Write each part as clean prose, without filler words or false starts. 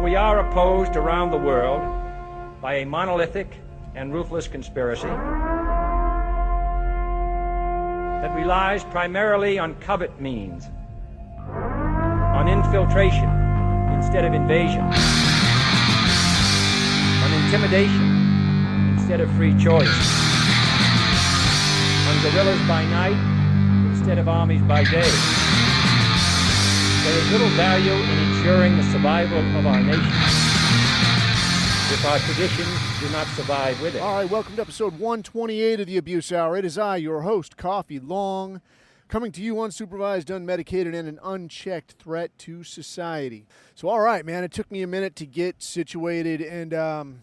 we are opposed around the world by a monolithic and ruthless conspiracy that relies primarily on covert means, on infiltration instead of invasion, on intimidation instead of free choice, on guerrillas by night instead of armies by day. There is little value in ensuring the survival of our nation if our traditions do not survive with it. All right, welcome to episode 128 of the Abuse Hour. It is I, your host, Coffee Long, coming to you unsupervised, unmedicated, and an unchecked threat to society. So, all right, man, it took me a minute to get situated and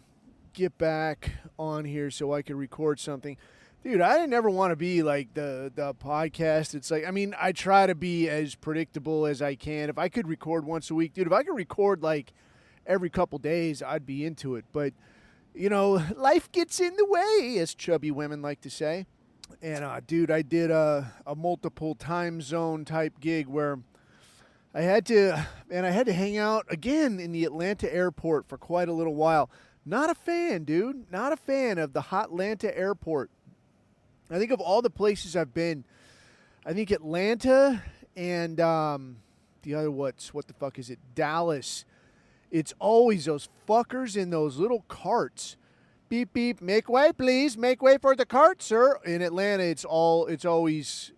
get back on here so I could record something. Dude, I didn't ever want to be like the podcast. It's like, I mean, I try to be as predictable as I can. If I could record once a week, dude, if I could record like every couple days, I'd be into it. But, you know, life gets in the way, as chubby women like to say. And, dude, I did a multiple time zone type gig where I had to hang out again in the Atlanta airport for quite a little while. Not a fan, dude. Not a fan of the Hotlanta airport. I think of all the places I've been, I think Atlanta and the other what the fuck is it? Dallas. It's always those fuckers in those little carts. Beep beep, make way, please. Make way for the cart, sir. In Atlanta, it's always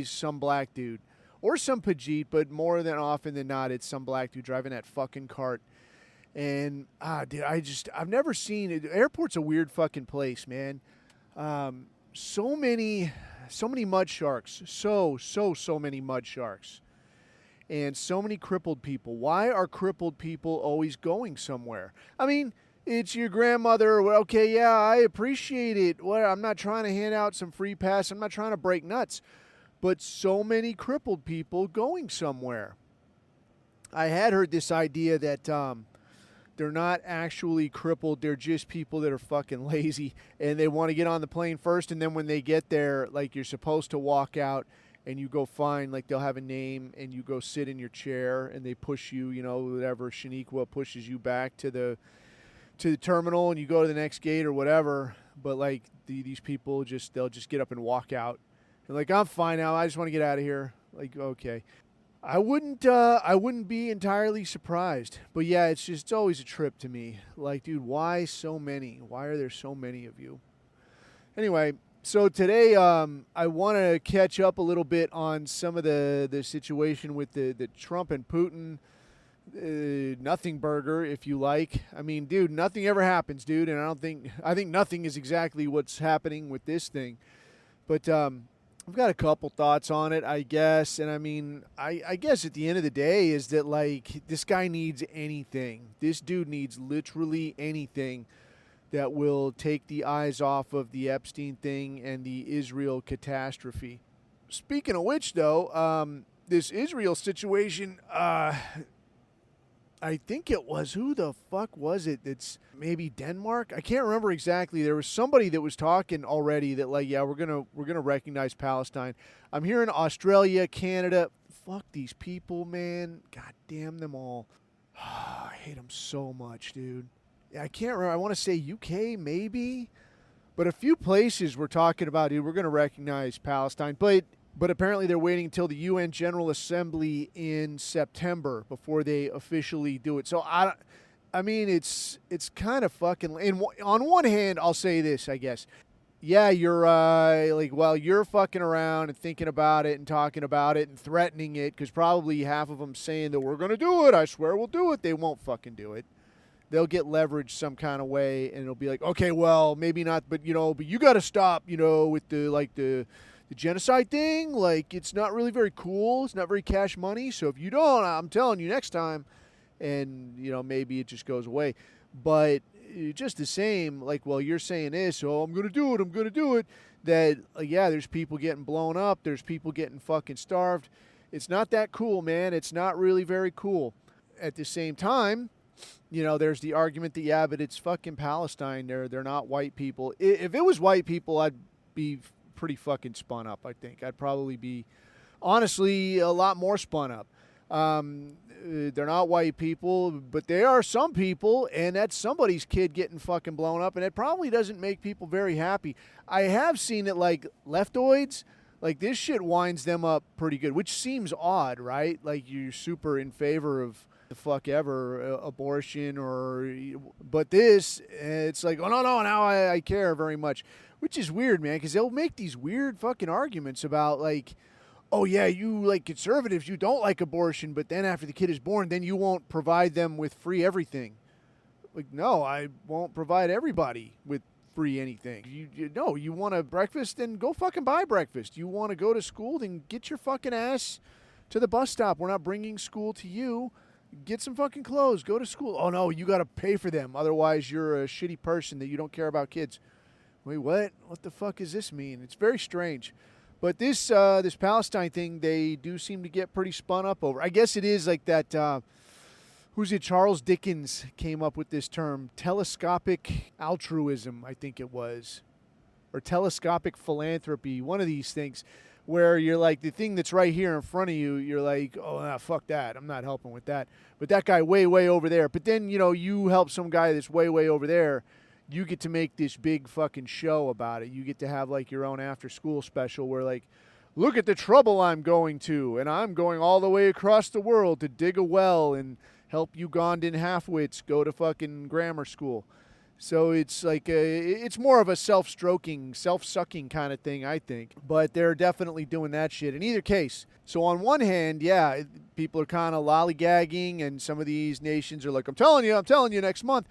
some black dude or some Pajit, but more than often than not, it's some black dude driving that fucking cart. And dude, I've never seen it. Airport's a weird fucking place, man. So many mud sharks. So many mud sharks. And so many crippled people. Why are crippled people always going somewhere? I mean, it's your grandmother. Well, okay, yeah, I appreciate it. Well, I'm not trying to hand out some free pass. I'm not trying to break nuts. But so many crippled people going somewhere. I had heard this idea that they're not actually crippled. They're just people that are fucking lazy and they want to get on the plane first. And then when they get there, like you're supposed to walk out and you go find, like they'll have a name and you go sit in your chair and they push you, you know, whatever, Shaniqua pushes you back to the terminal and you go to the next gate or whatever. But like these people they'll just get up and walk out. And like, I'm fine now. I just want to get out of here. Like, okay. I wouldn't be entirely surprised. But yeah, it's always a trip to me. Like, dude, why so many? Why are there so many of you? Anyway, so today I want to catch up a little bit on some of the situation with the Trump and Putin nothing burger, if you like. I mean, dude, nothing ever happens, dude, and I think nothing is exactly what's happening with this thing. But I've got a couple thoughts on it, I guess. And I mean, I guess at the end of the day is that, like, this guy needs anything. This dude needs literally anything that will take the eyes off of the Epstein thing and the Israel catastrophe. Speaking of which, though, this Israel situation, I think it was, who the fuck was it? It's maybe Denmark? I can't remember exactly. There was somebody that was talking already that, like, yeah, we're gonna recognize Palestine. I'm hearing Australia, Canada. Fuck these people, man. God damn them all. I hate them so much, dude. I can't remember. I want to say UK, maybe. But a few places we're talking about, dude, we're going to recognize Palestine. But apparently they're waiting until the UN General Assembly in September before they officially do it. So, I mean, it's kind of fucking... And on one hand, I'll say this, I guess. Yeah, you're you're fucking around and thinking about it and talking about it and threatening it, because probably half of them saying that we're going to do it, I swear we'll do it, they won't fucking do it. They'll get leveraged some kind of way, and it'll be like, okay, well, maybe not, but you got to stop, with the genocide thing. Like, it's not really very cool. It's not very cash money. So if you don't, I'm telling you next time, and maybe it just goes away. But just the same, like, well, you're saying this, so I'm gonna do it. That yeah, there's people getting blown up. There's people getting fucking starved. It's not that cool, man. It's not really very cool. At the same time, there's the argument that, yeah, but it's fucking Palestine. They're not white people. If it was white people, I'd be pretty fucking spun up, I think. I'd probably be, honestly, a lot more spun up. They're not white people, but they are some people, and that's somebody's kid getting fucking blown up, and it probably doesn't make people very happy. I have seen it like leftoids, like this shit winds them up pretty good, which seems odd, right? Like you're super in favor of the fuck ever abortion but this, it's like, oh no, now I care very much, which is weird, man, because they'll make these weird fucking arguments about like, oh yeah, you like conservatives, you don't like abortion, but then after the kid is born, then you won't provide them with free everything. Like, no, I won't provide everybody with free anything. You want a breakfast, then go fucking buy breakfast. You want to go to school, then get your fucking ass to the bus stop. We're not bringing school to you. Get some fucking clothes. Go to school. Oh no, you got to pay for them. Otherwise, you're a shitty person that you don't care about kids. Wait, what? What the fuck does this mean? It's very strange. But this Palestine thing, they do seem to get pretty spun up over. I guess it is like that, who's it? Charles Dickens came up with this term, telescopic altruism, I think it was. Or telescopic philanthropy, one of these things, where you're like, the thing that's right here in front of you, you're like, oh, nah, fuck that. I'm not helping with that. But that guy way over there. But then, you help some guy that's way over there. You get to make this big fucking show about it. You get to have like your own after school special where like, look at the trouble I'm going to, and I'm going all the way across the world to dig a well and help Ugandan half-wits go to fucking grammar school. So it's like it's more of a self-stroking, self-sucking kind of thing, I think. But they're definitely doing that shit in either case. So on one hand, yeah, people are kind of lollygagging, and some of these nations are like, I'm telling you next month.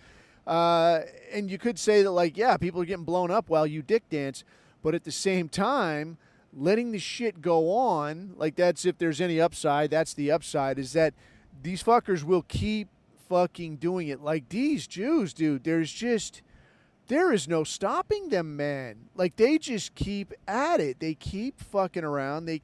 And you could say that, like, yeah, people are getting blown up while you dick dance. But at the same time, letting the shit go on, like that's if there's any upside, that's the upside, is that these fuckers will keep fucking doing it. Like these Jews, dude, there is no stopping them, man. Like they just keep at it. They keep fucking around. They're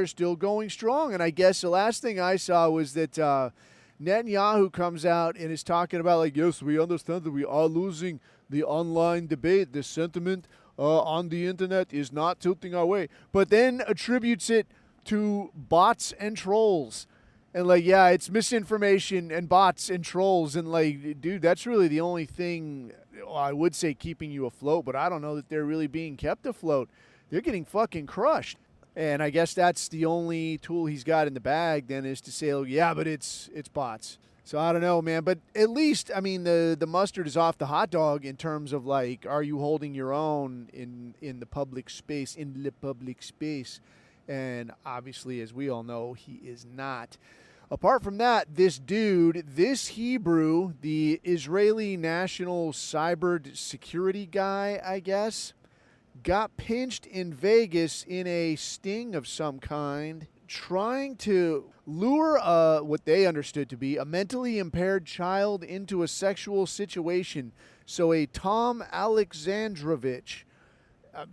still going strong. And I guess the last thing I saw was that Netanyahu comes out and is talking about like, yes, we understand that we are losing the online debate. The sentiment on the internet is not tilting our way. But then attributes it to bots and trolls. And like, yeah, it's misinformation and bots and trolls. And like, dude, that's really the only thing I would say keeping you afloat. But I don't know that they're really being kept afloat. They're getting fucking crushed. And I guess that's the only tool he's got in the bag then is to say, oh, yeah, but it's bots. So I don't know, man. But at least, I mean, the mustard is off the hot dog in terms of like, are you holding your own in the public space, And obviously, as we all know, he is not. Apart from that, this dude, this Hebrew, the Israeli national cyber security guy, I guess, got pinched in Vegas in a sting of some kind, trying to lure what they understood to be a mentally impaired child into a sexual situation. So a Tom Alexandrovich,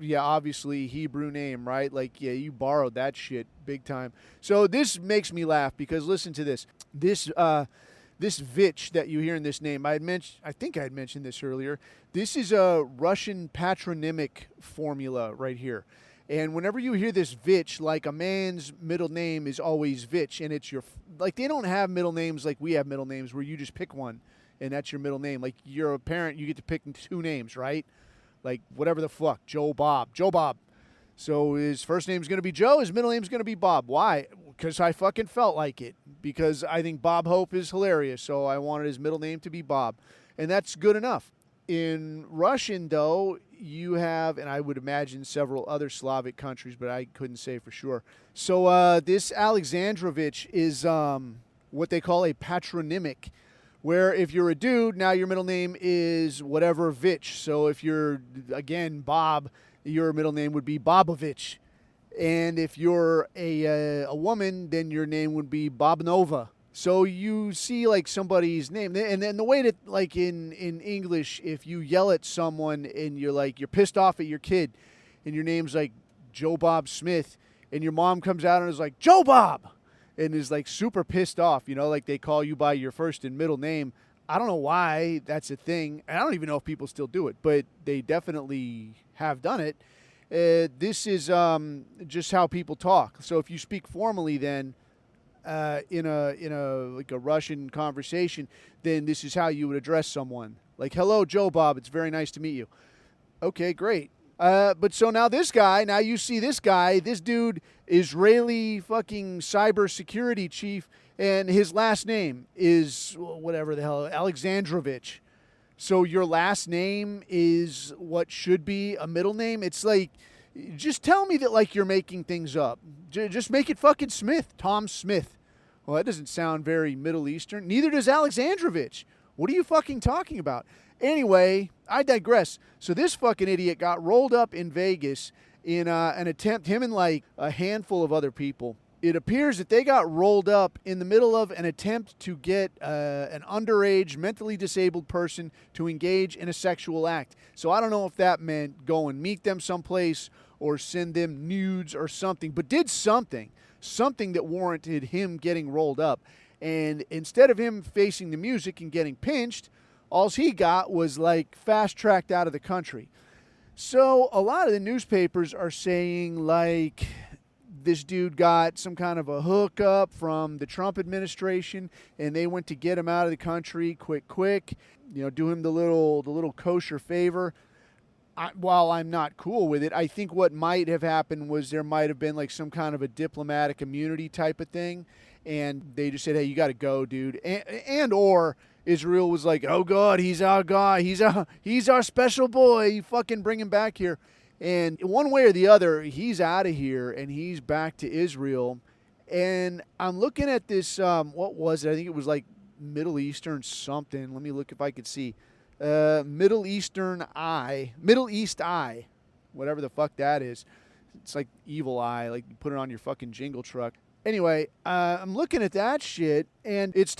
yeah, obviously Hebrew name, right? Like, yeah, you borrowed that shit big time. So this makes me laugh because listen to this. This Vich that you hear in this name, I think I had mentioned this earlier. This is a Russian patronymic formula right here. And whenever you hear this Vich, like a man's middle name is always Vich, and it's like they don't have middle names like we have middle names where you just pick one and that's your middle name. Like you're a parent, you get to pick two names, right? Like whatever the fuck, Joe Bob. So his first name's going to be Joe, his middle name's going to be Bob. Why? Because I fucking felt like it. Because I think Bob Hope is hilarious, so I wanted his middle name to be Bob. And that's good enough. In Russian, though, you have, and I would imagine several other Slavic countries, but I couldn't say for sure. So this Alexandrovich is what they call a patronymic, where if you're a dude, now your middle name is whatever Vich. So if you're, again, Bob, your middle name would be Bobovich. And if you're a woman, then your name would be Bobnova. So you see like somebody's name. And then the way that like in English, if you yell at someone and you're pissed off at your kid and your name's like Joe Bob Smith and your mom comes out and is like, Joe Bob! And is like super pissed off, like they call you by your first and middle name. I don't know why that's a thing. And I don't even know if people still do it, but they definitely have done it. this is just how people talk. So if you speak formally, then in a like a Russian conversation, then this is how you would address someone. Like, hello, Joe Bob. It's very nice to meet you. Okay, great. But so now this guy, now you see this guy, this dude, Israeli fucking cybersecurity chief, and his last name is whatever the hell, Alexandrovich. So your last name is what should be a middle name? It's like, just tell me that like you're making things up. Just make it fucking Smith, Tom Smith. Well, that doesn't sound very Middle Eastern. Neither does Alexandrovich. What are you fucking talking about? Anyway, I digress. So this fucking idiot got rolled up in Vegas in an attempt, him and like a handful of other people. It appears that they got rolled up in the middle of an attempt to get an underage, mentally disabled person to engage in a sexual act. So I don't know if that meant go and meet them someplace or send them nudes or something, but did something that warranted him getting rolled up. And instead of him facing the music and getting pinched, all he got was like fast-tracked out of the country. So a lot of the newspapers are saying like this dude got some kind of a hookup from the Trump administration and they went to get him out of the country quick, do him the little kosher favor. While I'm not cool with it, I think what might have happened was there might have been like some kind of a diplomatic immunity type of thing, and they just said, hey, you got to go, dude. Or Israel was like, oh God, he's our guy, he's our special boy, you fucking bring him back here. And one way or the other, he's out of here and he's back to Israel. And I'm looking at this, what was it? I think it was like Middle Eastern something. Let me look if I could see. Middle East Eye, whatever the fuck that is. It's like Evil Eye, like you put it on your fucking jingle truck. Anyway, I'm looking at that shit, and it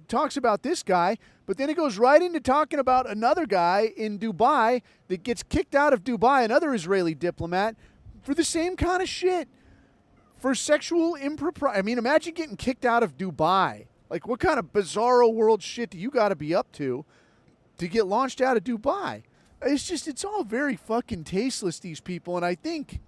talks about this guy, but then it goes right into talking about another guy in Dubai that gets kicked out of Dubai, another Israeli diplomat, for the same kind of shit. For sexual impropriety. I mean, imagine getting kicked out of Dubai. Like, what kind of bizarro world shit do you got to be up to get launched out of Dubai? It's all very fucking tasteless, these people, and I think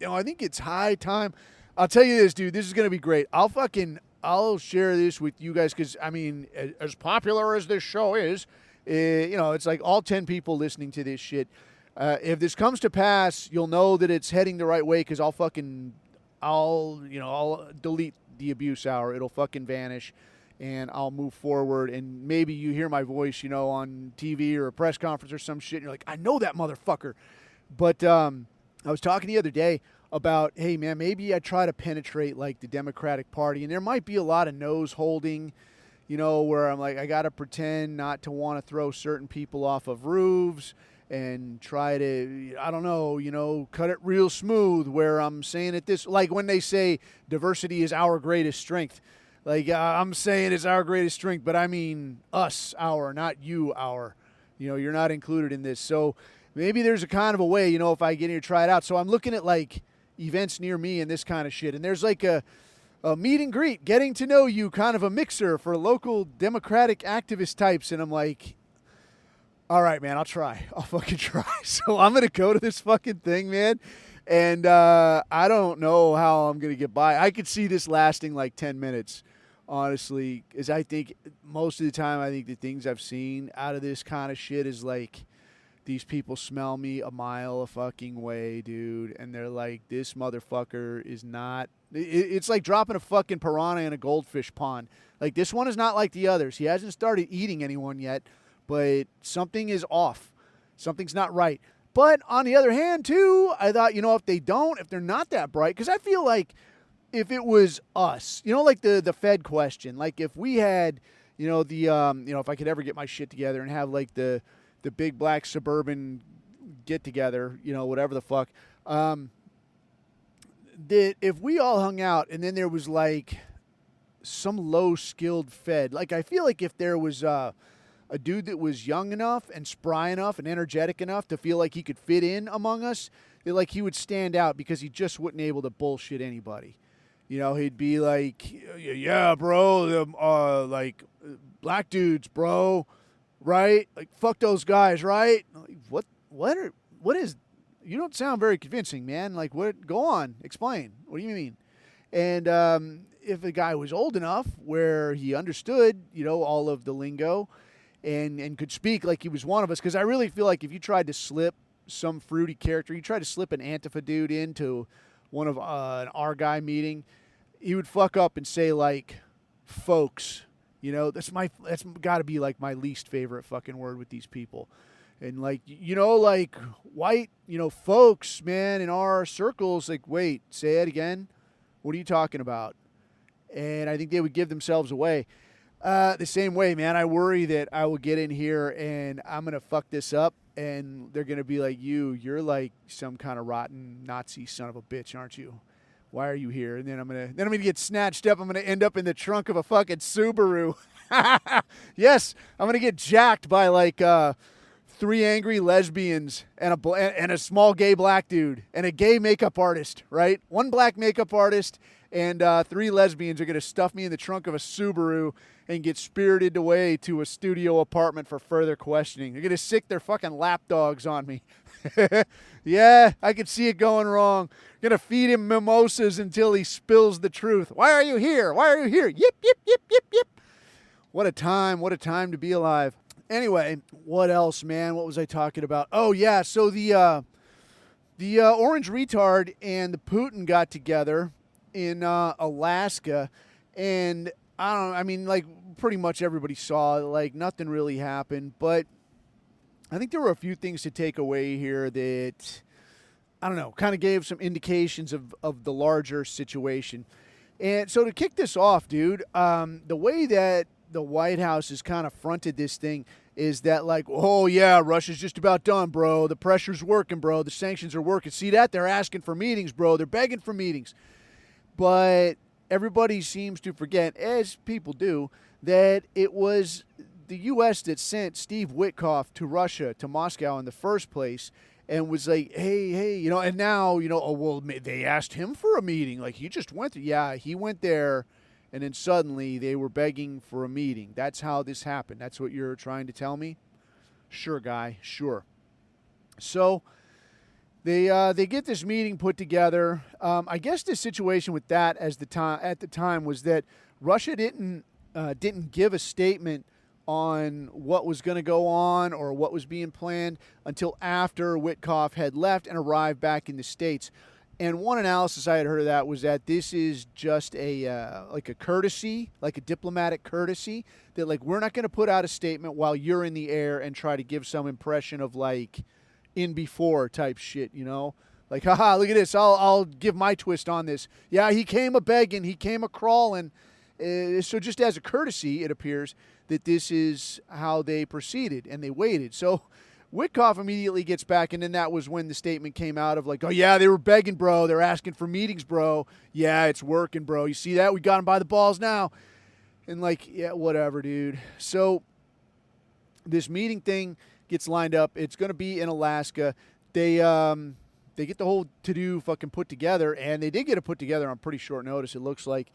it's high time. I'll tell you this, dude, this is going to be great. I'll share this with you guys because, I mean, as popular as this show is, it's like all 10 people listening to this shit. If this comes to pass, you'll know that it's heading the right way because I'll delete the abuse hour. It'll fucking vanish and I'll move forward. And maybe you hear my voice, on TV or a press conference or some shit. And you're like, I know that motherfucker. But I was talking the other day about, hey, man, maybe I try to penetrate, like, the Democratic Party. And there might be a lot of nose holding, where I'm like, I got to pretend not to want to throw certain people off of roofs and try to, I don't know, cut it real smooth where I'm saying it this, like when they say diversity is our greatest strength. Like, I'm saying it's our greatest strength, but I mean us, our, not you, our. You're not included in this. So maybe there's a kind of a way, if I get here to try it out. So I'm looking at, like, events near me and this kind of shit. And there's like a meet and greet, getting to know you, kind of a mixer for local Democratic activist types. And I'm like, all right, man, I'll try. I'll fucking try. So I'm going to go to this fucking thing, man. And I don't know how I'm going to get by. I could see this lasting like 10 minutes, honestly, because I think most of the time, I think the things I've seen out of this kind of shit is like, these people smell me a mile a fucking way, dude. And they're like, this motherfucker is not... It's like dropping a fucking piranha in a goldfish pond. Like, this one is not like the others. He hasn't started eating anyone yet, but something is off. Something's not right. But on the other hand, too, I thought, if they're not that bright, because I feel like if it was us, like the Fed question, like if we had, if I could ever get my shit together and have like the big black suburban get together, whatever the fuck, that if we all hung out and then there was like some low skilled Fed, like I feel like if there was a dude that was young enough and spry enough and energetic enough to feel like he could fit in among us, that like he would stand out because he just wasn't able to bullshit anybody. He'd be like, yeah, bro, like black dudes, bro. Right? Like, fuck those guys, right? Like, what is, you don't sound very convincing, man. Like, what? Go on, explain. What do you mean? And if the guy was old enough where he understood, all of the lingo and could speak like he was one of us, because I really feel like if you tried to slip some fruity character, you tried to slip an Antifa dude into one of an our guy meeting, he would fuck up and say like, folks. That's got to be like my least favorite fucking word with these people. And like, like white, folks, man, in our circles, like, wait, say it again. What are you talking about? And I think they would give themselves away. The same way, man, I worry that I will get in here and I'm going to fuck this up and they're going to be like, you're like some kind of rotten Nazi son of a bitch, aren't you? Why are you here? And then I'm gonna get snatched up. I'm gonna end up in the trunk of a fucking Subaru. Yes, I'm gonna get jacked by like 3 angry lesbians and a small gay black dude and a gay makeup artist. Right? 1 black makeup artist and 3 lesbians are gonna stuff me in the trunk of a Subaru and get spirited away to a studio apartment for further questioning. They're gonna sick their fucking lapdogs on me. Yeah, I could see it going wrong. Gonna feed him mimosas until he spills the truth. Why are you here? Why are you here? Yip, yip, yip, yip, yip. What a time to be alive. Anyway, what else, man? What was I talking about? Oh, yeah, so the orange retard and the Putin got together in Alaska, and pretty much everybody saw, like, nothing really happened, but I think there were a few things to take away here that, I don't know, kind of gave some indications of the larger situation. And so to kick this off, dude, the way that the White House has kind of fronted this thing is that like, oh, yeah, Russia's just about done, bro. The pressure's working, bro. The sanctions are working. See that? They're asking for meetings, bro. They're begging for meetings. But everybody seems to forget, as people do, that it was the U.S. that sent Steve Witkoff to Russia, to Moscow in the first place, and was like, hey, and now, they asked him for a meeting. Like, he just went there. Yeah, he went there, and then suddenly they were begging for a meeting. That's how this happened. That's what you're trying to tell me? Sure, guy, sure. So they get this meeting put together. I guess the situation with that at the time was that Russia didn't give a statement on what was going to go on or what was being planned until after Witkoff had left and arrived back in the States. And one analysis I had heard of that was that this is just like a courtesy, like a diplomatic courtesy, that like we're not going to put out a statement while you're in the air and try to give some impression of like in before type shit, Like, haha, look at this. I'll give my twist on this. Yeah, he came a begging, he came a crawling. So just as a courtesy, it appears that this is how they proceeded, and they waited. So Witkoff immediately gets back, and then that was when the statement came out of like, oh, yeah, they were begging, bro. They're asking for meetings, bro. Yeah, it's working, bro. You see that? We got them by the balls now. And like, yeah, whatever, dude. So this meeting thing gets lined up. It's going to be in Alaska. They get the whole to-do fucking put together, and they did get it put together on pretty short notice, it looks like.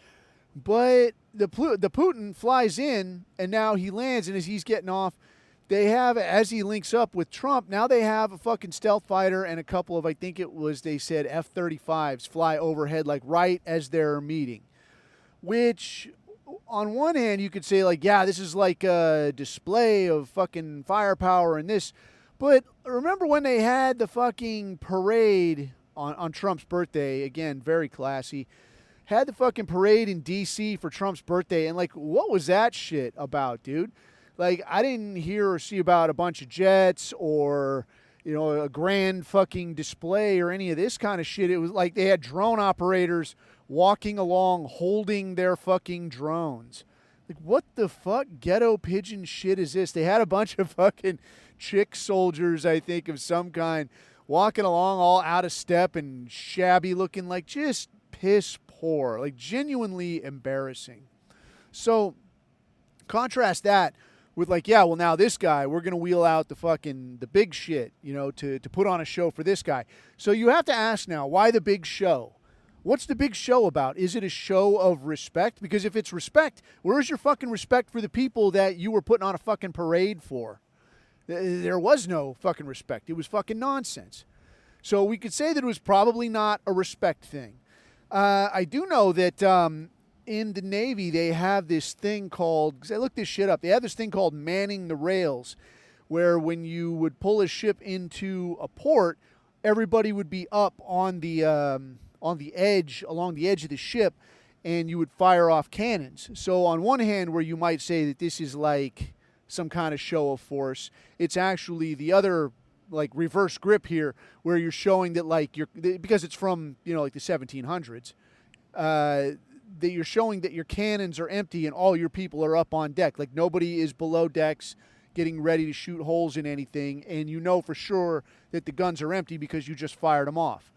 But the Putin flies in, and now he lands, and as he's getting off, they have, as he links up with Trump, now they have a fucking stealth fighter and a couple of, I think it was, they said F-35s fly overhead, like right as they're meeting. Which, on one hand, you could say, like, yeah, this is like a display of fucking firepower and this. But remember when they had the fucking parade on Trump's birthday, again, very classy, had the fucking parade in Dicey for Trump's birthday, and like, what was that shit about, dude? Like, I didn't hear or see about a bunch of jets or, a grand fucking display or any of this kind of shit. It was like they had drone operators walking along holding their fucking drones. Like, what the fuck ghetto pigeon shit is this? They had a bunch of fucking chick soldiers, I think, of some kind, walking along all out of step and shabby looking, like just piss poor, like genuinely embarrassing. So contrast that with like, yeah, well, now this guy, we're going to wheel out the big shit, to put on a show for this guy. So you have to ask now, why the big show? What's the big show about? Is it a show of respect? Because if it's respect, where's your fucking respect for the people that you were putting on a fucking parade for? There was no fucking respect. It was fucking nonsense. So we could say that it was probably not a respect thing. I do know that in the Navy they have this thing called, because I looked this shit up, they have this thing called manning the rails, where when you would pull a ship into a port, everybody would be up on the edge, along the edge of the ship, and you would fire off cannons. So on one hand, where you might say that this is like some kind of show of force, it's actually the other, like, reverse grip here, where you're showing that, like, because it's from, like the 1700s, that you're showing that your cannons are empty and all your people are up on deck. Like, nobody is below decks getting ready to shoot holes in anything, and you know for sure that the guns are empty because you just fired them off.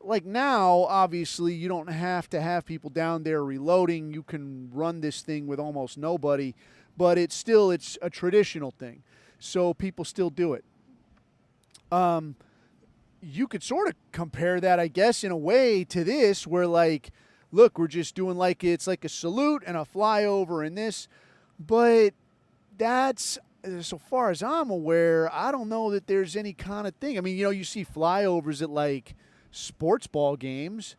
Like now, obviously, you don't have to have people down there reloading. You can run this thing with almost nobody, but it's a traditional thing. So people still do it. You could sort of compare that, I guess, in a way to this, where, like, look, we're just doing it's like a salute and a flyover and this, but that's, so far as I'm aware, I don't know that there's any kind of thing. I mean, you see flyovers at, like, sports ball games,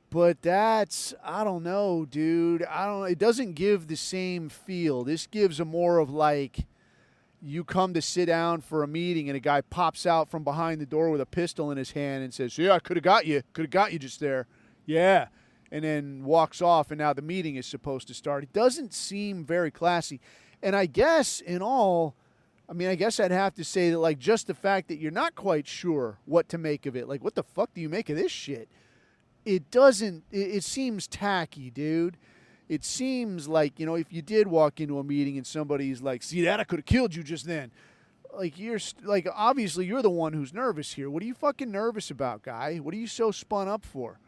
but that's, I don't know, dude. It doesn't give the same feel. This gives a more of, like, you come to sit down for a meeting and a guy pops out from behind the door with a pistol in his hand and says, yeah, I could have got you just there. Yeah. And then walks off, and now the meeting is supposed to start. It doesn't seem very classy. And I guess I guess I'd have to say that, like, just the fact that you're not quite sure what to make of it. Like, what the fuck do you make of this shit? It seems tacky, dude. It seems like, if you did walk into a meeting and somebody's like, see that? I could have killed you just then. Like, obviously you're the one who's nervous here. What are you fucking nervous about, guy? What are you so spun up for?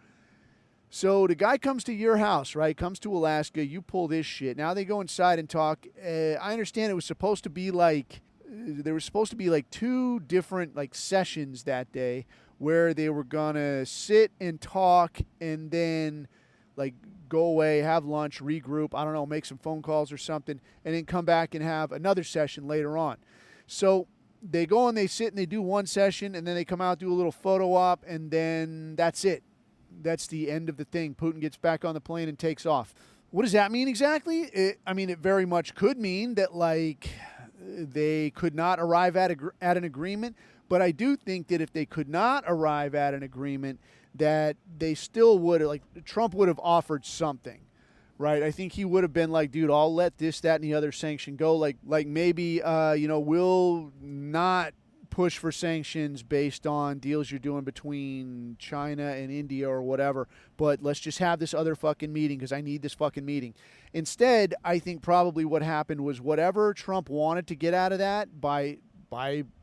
So the guy comes to your house, right? Comes to Alaska. You pull this shit. Now they go inside and talk. I understand it was supposed to be like, there was supposed to be like 2 different, like, sessions that day where they were gonna sit and talk and then, like, go away, have lunch, regroup, I don't know, make some phone calls or something, and then come back and have another session later on. So they go and they sit and they do one session, and then they come out, do a little photo op, and then that's it. That's the end of the thing. Putin gets back on the plane and takes off. What does that mean exactly? It very much could mean that, like, they could not arrive at an agreement, but I do think that if they could not arrive at an agreement, that they still would, like, Trump would have offered something, right? I think he would have been like, dude, I'll let this, that, and the other sanction go. Like maybe, we'll not push for sanctions based on deals you're doing between China and India or whatever, but let's just have this other fucking meeting because I need this fucking meeting. Instead, I think probably what happened was whatever Trump wanted to get out of that by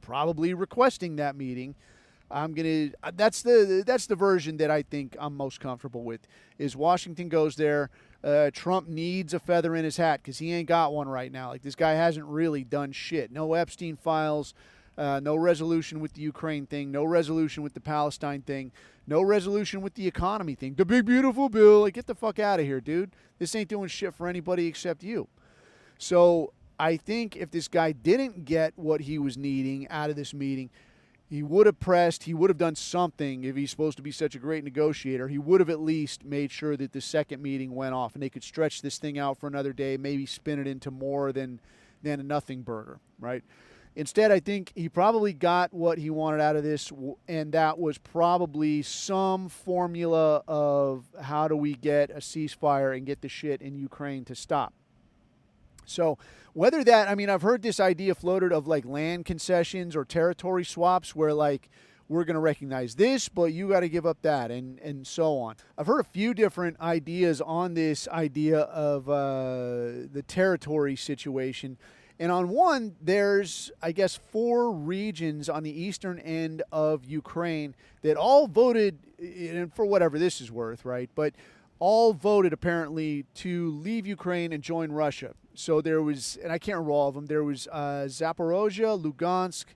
probably requesting that meeting, that's the version that I think I'm most comfortable with, is Washington goes there. Trump needs a feather in his hat because he ain't got one right now. Like, this guy hasn't really done shit. No Epstein files, no resolution with the Ukraine thing, no resolution with the Palestine thing, no resolution with the economy thing. The big beautiful bill. Like, get the fuck out of here, dude. This ain't doing shit for anybody except you. So I think if this guy didn't get what he was needing out of this meeting, he would have pressed, he would have done something. If he's supposed to be such a great negotiator, he would have at least made sure that the second meeting went off and they could stretch this thing out for another day, maybe spin it into more than a nothing burger, right? Instead, I think he probably got what he wanted out of this, and that was probably some formula of how do we get a ceasefire and get the shit in Ukraine to stop. So whether that, I've heard this idea floated of, like, land concessions or territory swaps where, like, we're going to recognize this, but you got to give up that, and so on. I've heard a few different ideas on this idea of the territory situation. And on one, there's, I guess, 4 regions on the eastern end of Ukraine that all voted, and for whatever this is worth, right? But all voted, apparently, to leave Ukraine and join Russia. So there was, and I can't remember all of them, there was Zaporozhye, Lugansk,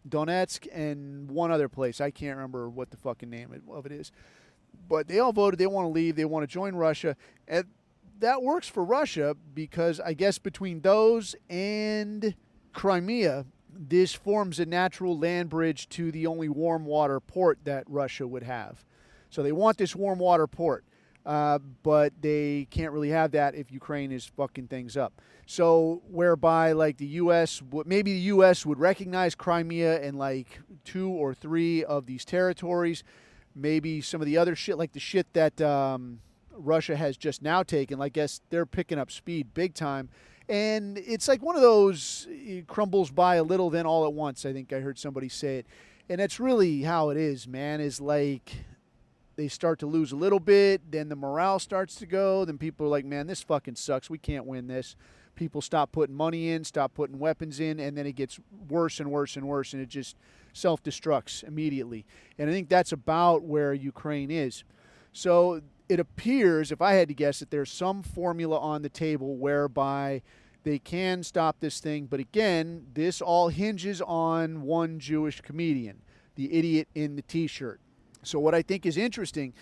Donetsk, and one other place. I can't remember what the fucking name of it is. But they all voted, they want to leave, they want to join Russia. And that works for Russia because I guess between those and Crimea, this forms a natural land bridge to the only warm water port that Russia would have. So they want this warm water port, but they can't really have that if Ukraine is fucking things up. So whereby like the U.S., maybe the U.S. would recognize Crimea and like 2 or 3 of these territories. Maybe some of the other shit, like the shit that Russia has just now taken, I guess they're picking up speed big time. And it's like one of those, it crumbles by a little, then all at once. I think I heard somebody say it. And that's really how it is, man, is like they start to lose a little bit, then the morale starts to go, then people are like, man, this fucking sucks. We can't win this. People stop putting money in, stop putting weapons in, and then it gets worse and worse and worse, and it just self-destructs immediately. And I think that's about where Ukraine is. So it appears, if I had to guess, that there's some formula on the table whereby they can stop this thing. But again, this all hinges on one Jewish comedian, the idiot in the T-shirt. So what I think is interesting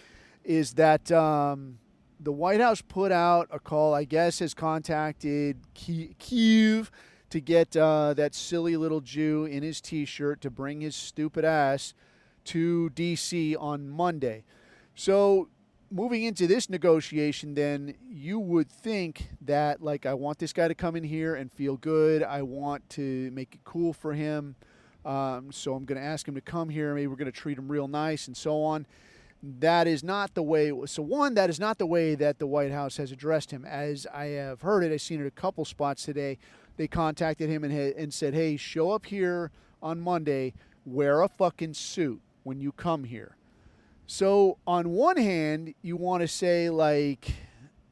is that the White House put out a call, I guess, has contacted Kyiv to get that silly little Jew in his T-shirt to bring his stupid ass to Dicey on Monday. So moving into this negotiation, then, you would think that, like, I want this guy to come in here and feel good. I want to make it cool for him. So I'm going to ask him to come here. Maybe we're going to treat him real nice and so on. That is not the way. So one, that is not the way that the White House has addressed him. As I have heard it, I've seen it a couple spots today. They contacted him and said, hey, show up here on Monday. Wear a fucking suit when you come here. So on one hand, you want to say like,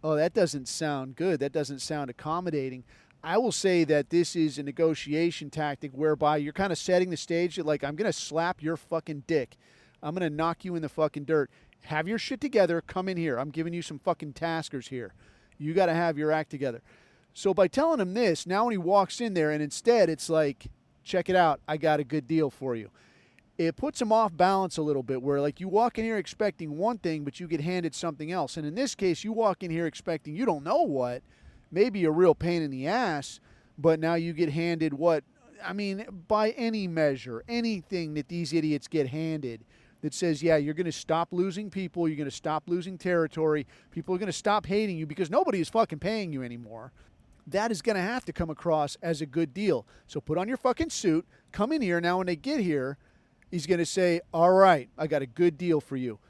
oh, that doesn't sound good. That doesn't sound accommodating. I will say that this is a negotiation tactic whereby you're kind of setting the stage that, like, I'm going to slap your fucking dick. I'm going to knock you in the fucking dirt. Have your shit together. Come in here. I'm giving you some fucking taskers here. You got to have your act together. So by telling him this, now when he walks in there and instead it's like, check it out. I got a good deal for you. It puts him off balance a little bit where, like, you walk in here expecting one thing, but you get handed something else. And in this case, you walk in here expecting you don't know what. Maybe a real pain in the ass, but now you get handed what, I mean, by any measure, anything that these idiots get handed that says, yeah, you're going to stop losing people, you're going to stop losing territory, people are going to stop hating you because nobody is fucking paying you anymore. That is going to have to come across as a good deal. So put on your fucking suit, come in here. Now when they get here, he's going to say, all right, I got a good deal for you.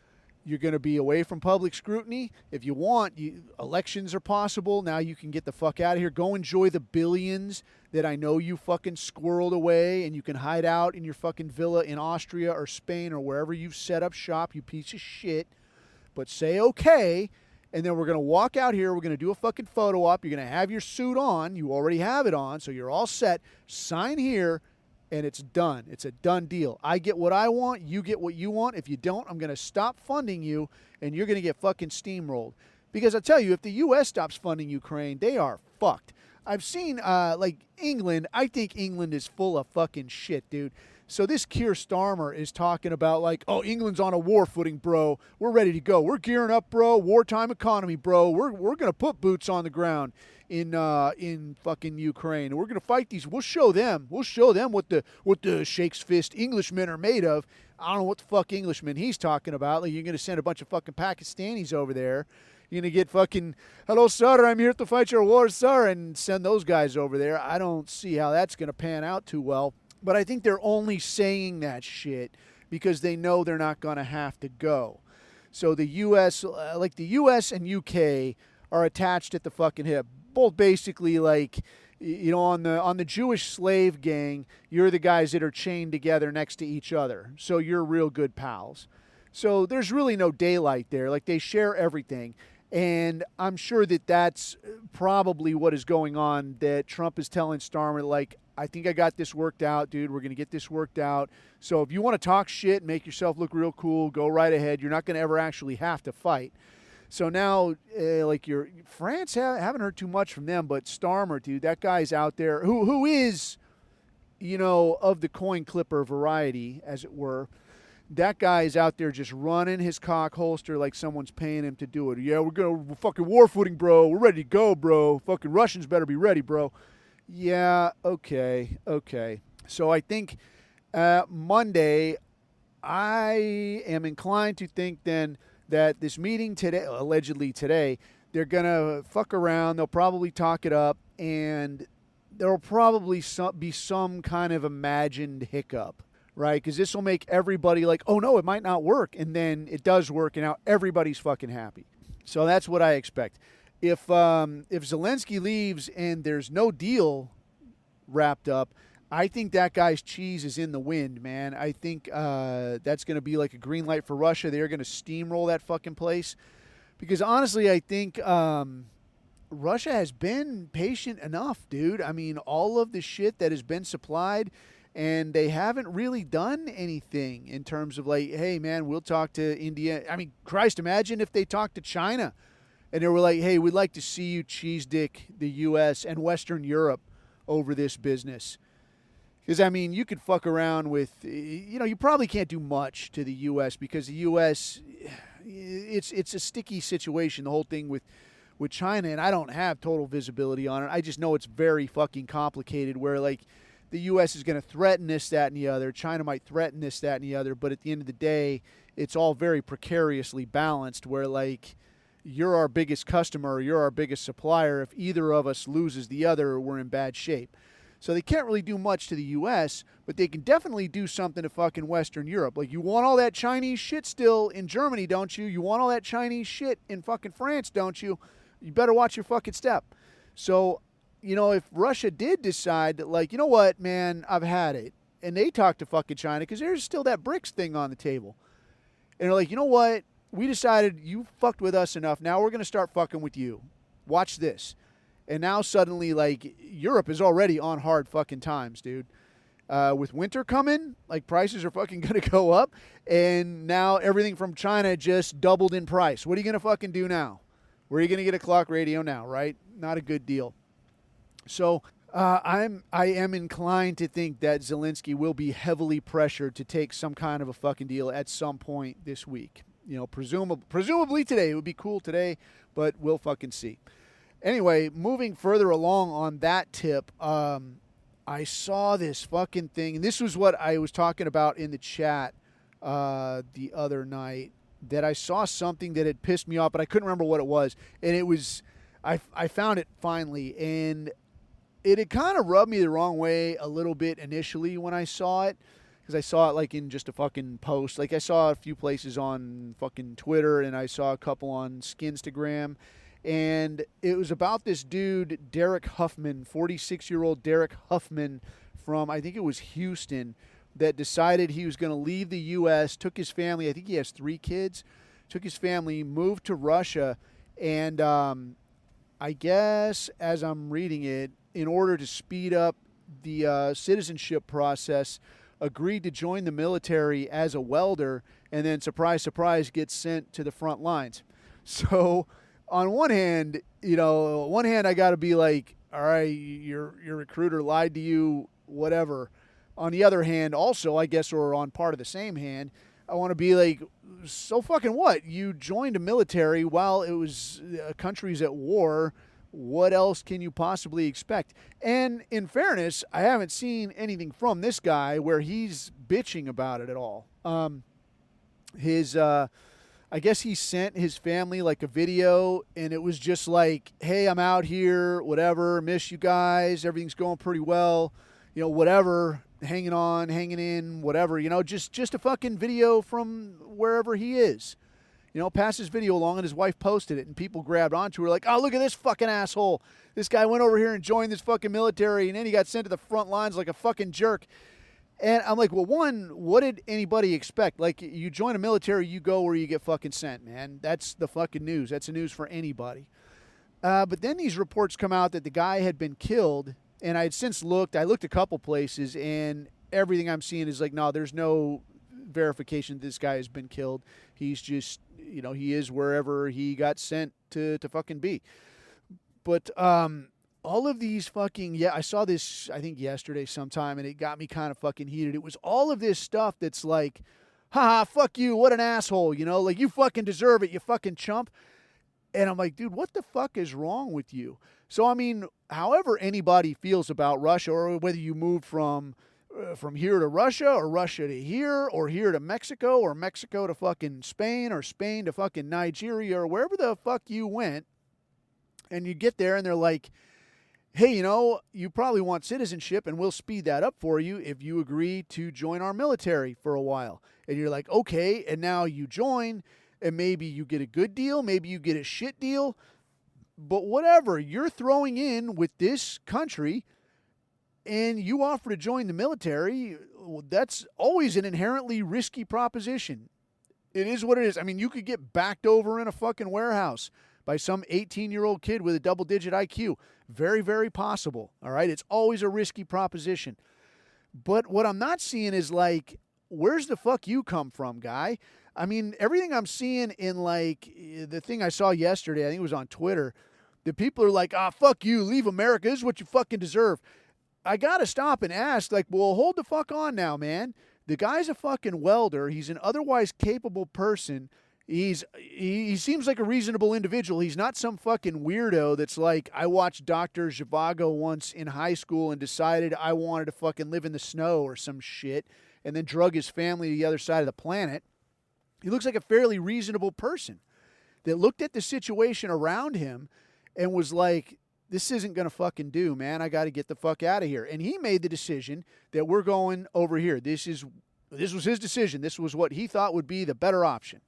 You're going to be away from public scrutiny. If you want, elections are possible. Now you can get the fuck out of here. Go enjoy the billions that I know you fucking squirreled away, and you can hide out in your fucking villa in Austria or Spain or wherever you've set up shop, you piece of shit. But say okay, and then we're going to walk out here. We're going to do a fucking photo op. You're going to have your suit on. You already have it on, so you're all set. Sign here. And it's done. It's a done deal. I get what I want. You get what you want. If you don't, I'm going to stop funding you, and you're going to get fucking steamrolled. Because I tell you, if the U.S. stops funding Ukraine, they are fucked. I've seen, like, England. I think England is full of fucking shit, dude. So this Keir Starmer is talking about, like, oh, England's on a war footing, bro. We're ready to go. We're gearing up, bro. Wartime economy, bro. We're going to put boots on the ground in fucking Ukraine. We're going to fight these. We'll show them what the Shakes Fist Englishmen are made of. I don't know what the fuck Englishman he's talking about. Like, you're going to send a bunch of fucking Pakistanis over there. You're going to get fucking, hello, sir, I'm here to fight your war, sir, and send those guys over there. I don't see how that's going to pan out too well. But I think they're only saying that shit because they know they're not going to have to go. So the U.S., like the U.S. and U.K. are attached at the fucking hip. Both basically, like, you know, on the Jewish slave gang, you're the guys that are chained together next to each other. So you're real good pals. So there's really no daylight there. Like, they share everything. And I'm sure that that's probably what is going on, that Trump is telling Starmer, like, I think I got this worked out, dude. We're going to get this worked out. So if you want to talk shit and make yourself look real cool, go right ahead. You're not going to ever actually have to fight. So now, like, France, haven't heard too much from them, but Starmer, dude, that guy's out there who is, you know, of the coin clipper variety, as it were. That guy is out there just running his cock holster like someone's paying him to do it. Yeah, we're fucking war footing, bro. We're ready to go, bro. Fucking Russians better be ready, bro. Yeah, okay. So I think Monday, I am inclined to think then that this meeting today, allegedly today, they're going to fuck around. They'll probably talk it up, and there will probably be some kind of imagined hiccup, right? Because this will make everybody like, oh no, it might not work. And then it does work, and now everybody's fucking happy. So that's what I expect. If Zelensky leaves and there's no deal wrapped up, I think that guy's cheese is in the wind, man. I think that's going to be like a green light for Russia. They're going to steamroll that fucking place. Because honestly, I think Russia has been patient enough, dude. I mean, all of the shit that has been supplied, and they haven't really done anything in terms of like, hey, man, we'll talk to India. I mean, Christ, imagine if they talked to China and they were like, hey, we'd like to see you cheese dick the U.S. and Western Europe over this business. Because, I mean, you could fuck around with, you probably can't do much to the U.S. because the U.S., it's a sticky situation, the whole thing with China, and I don't have total visibility on it. I just know it's very fucking complicated where, like, the U.S. is going to threaten this, that, and the other. China might threaten this, that, and the other. But at the end of the day, it's all very precariously balanced where, like, you're our biggest customer, you're our biggest supplier. If either of us loses the other, we're in bad shape. So they can't really do much to the U.S., but they can definitely do something to fucking Western Europe. Like, you want all that Chinese shit still in Germany, don't you? You want all that Chinese shit in fucking France, don't you? You better watch your fucking step. So, if Russia did decide that, like, you know what, man, I've had it, and they talk to fucking China, because there's still that BRICS thing on the table. And they're like, you know what? We decided you fucked with us enough. Now we're going to start fucking with you. Watch this. And now suddenly, like, Europe is already on hard fucking times, dude. With winter coming, like, prices are fucking going to go up. And now everything from China just doubled in price. What are you going to fucking do now? Where are you going to get a clock radio now, right? Not a good deal. So I am inclined to think that Zelensky will be heavily pressured to take some kind of a fucking deal at some point this week. Presumably today. It would be cool today, but we'll fucking see. Anyway, moving further along on that tip, I saw this fucking thing, and this was what I was talking about in the chat the other night, that I saw something that had pissed me off, but I couldn't remember what it was. And it was, I found it finally, and it had kind of rubbed me the wrong way a little bit initially when I saw it, because I saw it like in just a fucking post. Like, I saw a few places on fucking Twitter, and I saw a couple on Skinstagram. And it was about this dude, Derek Huffman, 46-year-old Derek Huffman from, I think it was Houston, that decided he was going to leave the U.S., took his family, I think he has 3 kids, took his family, moved to Russia, and I guess, as I'm reading it, in order to speed up the citizenship process, agreed to join the military as a welder, and then, surprise, surprise, gets sent to the front lines. So, on one hand, I got to be like, all right, your recruiter lied to you, whatever. On the other hand, also, I guess, or on part of the same hand, I want to be like, so fucking what? You joined a military while it was countries at war. What else can you possibly expect? And in fairness, I haven't seen anything from this guy where he's bitching about it at all. I guess he sent his family like a video, and it was just like, hey, I'm out here, whatever, miss you guys, everything's going pretty well, whatever, hanging on, hanging in, whatever, just a fucking video from wherever he is. Pass his video along, and his wife posted it, and people grabbed onto her like, oh, look at this fucking asshole. This guy went over here and joined this fucking military, and then he got sent to the front lines like a fucking jerk. And I'm like, well, one, what did anybody expect? Like, you join a military, you go where you get fucking sent, man. That's the fucking news. That's the news for anybody. But then these reports come out that the guy had been killed, and I had since looked. I looked a couple places, and everything I'm seeing is like, no, there's no verification that this guy has been killed. He's just, he is wherever he got sent to fucking be. But all of these fucking, I saw this, I think yesterday sometime, and it got me kind of fucking heated. It was all of this stuff that's like, haha, fuck you, what an asshole, like, you fucking deserve it, you fucking chump. And I'm like, dude, what the fuck is wrong with you? So, I mean, however anybody feels about Russia, or whether you moved from from here to Russia, or Russia to here, or here to Mexico, or Mexico to fucking Spain, or Spain to fucking Nigeria, or wherever the fuck you went, and you get there and they're like, hey, you probably want citizenship and we'll speed that up for you if you agree to join our military for a while. And you're like, okay, and now you join and maybe you get a good deal, maybe you get a shit deal, but whatever, you're throwing in with this country and you offer to join the military. That's always an inherently risky proposition. It is what it is. I mean, you could get backed over in a fucking warehouse by some 18-year-old kid with a double-digit IQ. Very, very possible, all right? It's always a risky proposition. But what I'm not seeing is, like, where's the fuck you come from, guy? I mean, everything I'm seeing in, like, the thing I saw yesterday, I think it was on Twitter, the people are like, fuck you, leave America, this is what you fucking deserve. I got to stop and ask, like, well, hold the fuck on now, man. The guy's a fucking welder. He's an otherwise capable person. He seems like a reasonable individual. He's not some fucking weirdo that's like, I watched Dr. Zhivago once in high school and decided I wanted to fucking live in the snow or some shit and then drug his family to the other side of the planet. He looks like a fairly reasonable person that looked at the situation around him and was like, this isn't going to fucking do, man. I got to get the fuck out of here. And he made the decision that we're going over here. This was his decision. This was what he thought would be the better option.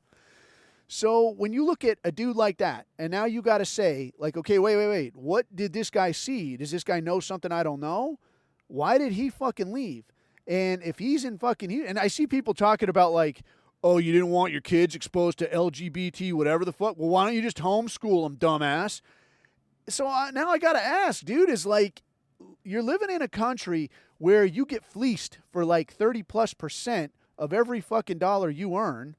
So when you look at a dude like that, and now you got to say, like, okay, wait. What did this guy see? Does this guy know something I don't know? Why did he fucking leave? And if he's in fucking, and I see people talking about like, oh, you didn't want your kids exposed to LGBT, whatever the fuck. Well, why don't you just homeschool them, dumbass? So now I got to ask, dude, is like, you're living in a country where you get fleeced for like 30+% of every fucking dollar you earn,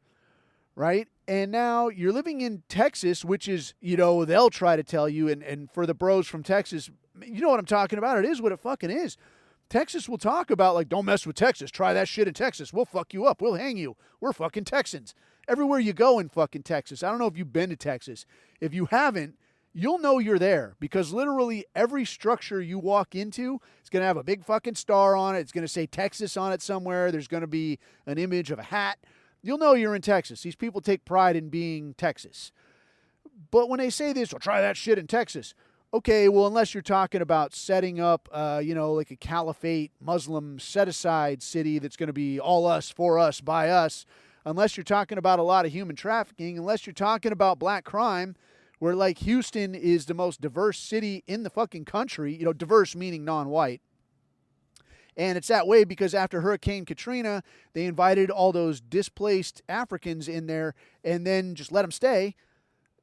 right? And now you're living in Texas, which is, they'll try to tell you, and for the bros from Texas, you know what I'm talking about. It is what it fucking is. Texas will talk about, like, don't mess with Texas. Try that shit in Texas. We'll fuck you up. We'll hang you. We're fucking Texans. Everywhere you go in fucking Texas. I don't know if you've been to Texas. If you haven't, you'll know you're there because literally every structure you walk into is going to have a big fucking star on it. It's going to say Texas on it somewhere. There's going to be an image of a hat. You'll know you're in Texas. These people take pride in being Texas. But when they say this, well, try that shit in Texas. Okay, well, unless you're talking about setting up, like a caliphate Muslim set-aside city that's going to be all us, for us, by us, unless you're talking about a lot of human trafficking, unless you're talking about black crime, where, like, Houston is the most diverse city in the fucking country, diverse meaning non-white. And it's that way because after Hurricane Katrina, they invited all those displaced Africans in there and then just let them stay.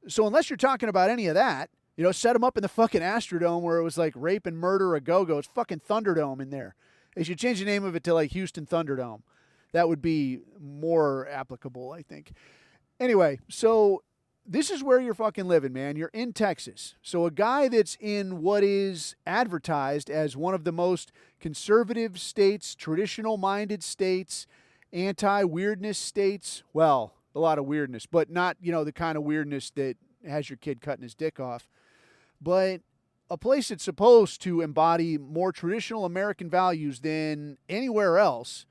So unless you're talking about any of that, set them up in the fucking Astrodome where it was like rape and murder a go-go. It's fucking Thunderdome in there. They should change the name of it to like Houston Thunderdome. That would be more applicable, I think. Anyway, so this is where you're fucking living, man. You're in Texas. So a guy that's in what is advertised as one of the most conservative states, traditional-minded states, anti-weirdness states. Well, a lot of weirdness, but not, the kind of weirdness that has your kid cutting his dick off. But a place that's supposed to embody more traditional American values than anywhere else.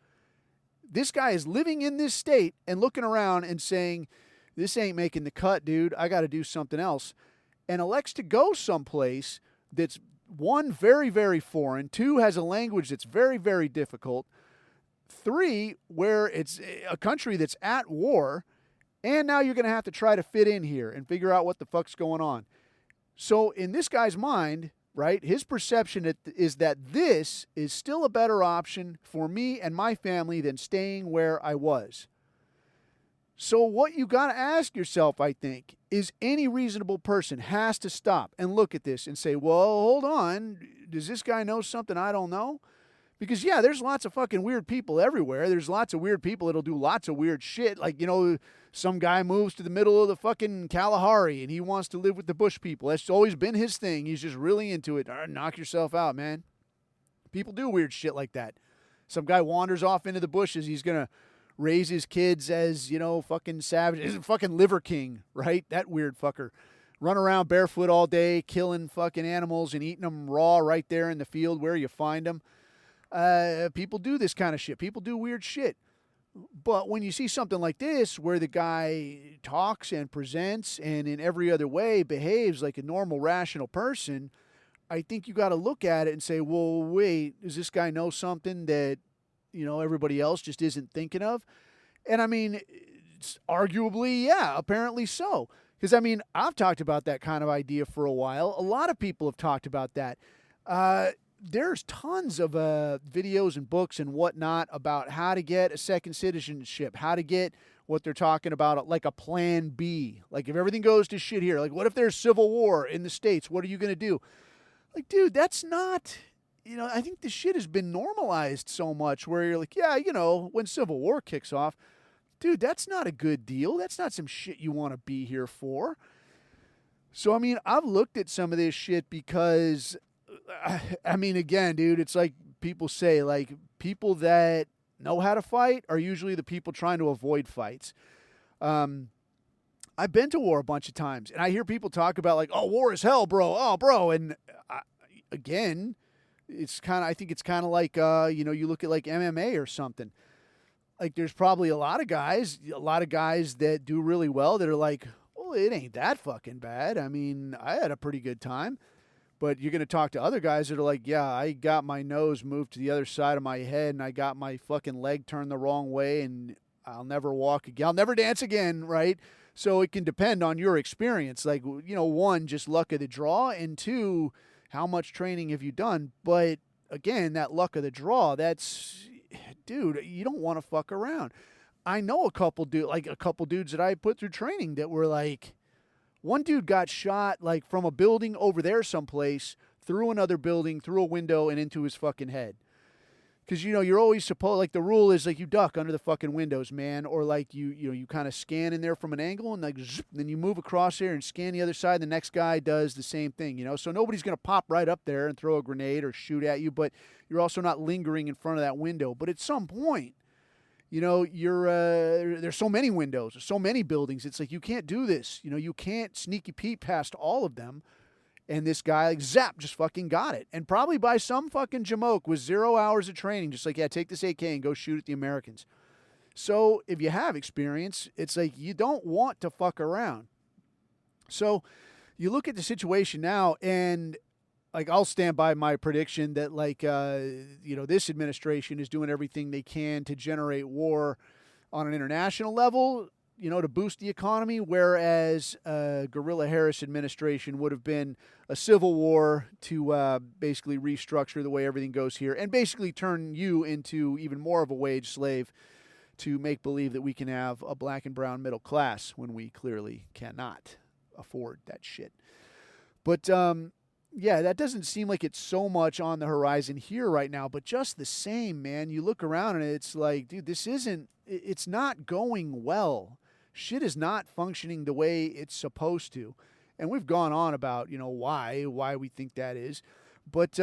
This guy is living in this state and looking around and saying, this ain't making the cut, dude. I got to do something else. And elects to go someplace that's, one, very, very foreign. Two, has a language that's very, very difficult. Three, where it's a country that's at war. And now you're going to have to try to fit in here and figure out what the fuck's going on. So in this guy's mind, right, his perception is that this is still a better option for me and my family than staying where I was. So what you got to ask yourself, I think, is any reasonable person has to stop and look at this and say, well, hold on, does this guy know something I don't know? Because, yeah, there's lots of fucking weird people everywhere. There's lots of weird people that'll do lots of weird shit. Like, some guy moves to the middle of the fucking Kalahari and he wants to live with the bush people. That's always been his thing. He's just really into it. Knock yourself out, man. People do weird shit like that. Some guy wanders off into the bushes. He's going to raise his kids as, fucking savage. He's a fucking liver king, right? That weird fucker. Run around barefoot all day, killing fucking animals and eating them raw right there in the field where you find them. People do this kind of shit. People do weird shit. But when you see something like this, where the guy talks and presents and in every other way behaves like a normal, rational person, I think you got to look at it and say, well, wait, does this guy know something that, everybody else just isn't thinking of? And I mean, it's arguably, yeah, apparently so. Because I mean, I've talked about that kind of idea for a while. A lot of people have talked about that. There's tons of videos and books and whatnot about how to get a second citizenship, how to get what they're talking about, like a plan B. Like if everything goes to shit here, like what if there's civil war in the States? What are you going to do? Like, dude, that's not, I think this shit has been normalized so much where you're like, yeah, when civil war kicks off, dude, that's not a good deal. That's not some shit you want to be here for. So, I mean, I've looked at some of this shit because, I mean, again, dude, it's like people say, like, people that know how to fight are usually the people trying to avoid fights. I've been to war a bunch of times, and I hear people talk about, like, oh, war is hell, bro. Oh, bro. And, again, I think it's kind of like, you look at, like, MMA or something. Like, there's probably a lot of guys that do really well that are like, well, it ain't that fucking bad. I mean, I had a pretty good time. But you're going to talk to other guys that are like, yeah, I got my nose moved to the other side of my head and I got my fucking leg turned the wrong way and I'll never walk again. I'll never dance again, right? So it can depend on your experience. Like, one, just luck of the draw, and two, how much training have you done? But again, that luck of the draw, that's, dude, you don't want to fuck around. I know a couple dudes that I put through training that were like, one dude got shot like from a building over there someplace, through another building, through a window, and into his fucking head. Because, you're always supposed, like, the rule is, like, you duck under the fucking windows, man. Or, like, you kind of scan in there from an angle and, like, zip, then you move across there and scan the other side. And the next guy does the same thing, So nobody's going to pop right up there and throw a grenade or shoot at you. But you're also not lingering in front of that window. But at some point, there's so many windows, there's so many buildings. It's like, you can't do this. You can't sneaky peek past all of them. And this guy, like, zap, just fucking got it. And probably by some fucking jamoke with 0 hours of training, just like, yeah, take this AK and go shoot at the Americans. So if you have experience, it's like, you don't want to fuck around. So you look at the situation now, and like, I'll stand by my prediction that, like, this administration is doing everything they can to generate war on an international level, to boost the economy, whereas Guerrilla Harris administration would have been a civil war to basically restructure the way everything goes here and basically turn you into even more of a wage slave to make believe that we can have a black and brown middle class when we clearly cannot afford that shit. But, yeah, that doesn't seem like it's so much on the horizon here right now, but just the same, man, you look around and it's like, dude, it's not going well. Shit is not functioning the way it's supposed to. And we've gone on about, why we think that is. But,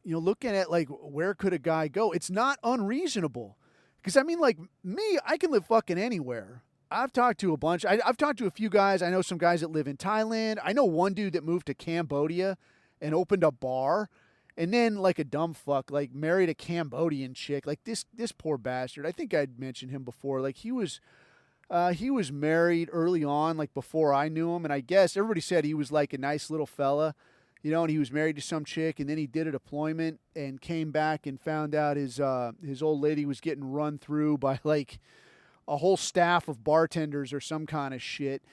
looking at, like, where could a guy go? It's not unreasonable. Because, I mean, like, me, I can live fucking anywhere. I've talked to a bunch. I've talked to a few guys. I know some guys that live in Thailand. I know one dude that moved to Cambodia and opened a bar, and then, like a dumb fuck, like, married a Cambodian chick. Like, this poor bastard. I think I'd mentioned him before. Like, he was married early on, like, before I knew him, and I guess everybody said he was like a nice little fella, and he was married to some chick, and then he did a deployment and came back and found out his old lady was getting run through by, like, a whole staff of bartenders or some kind of shit.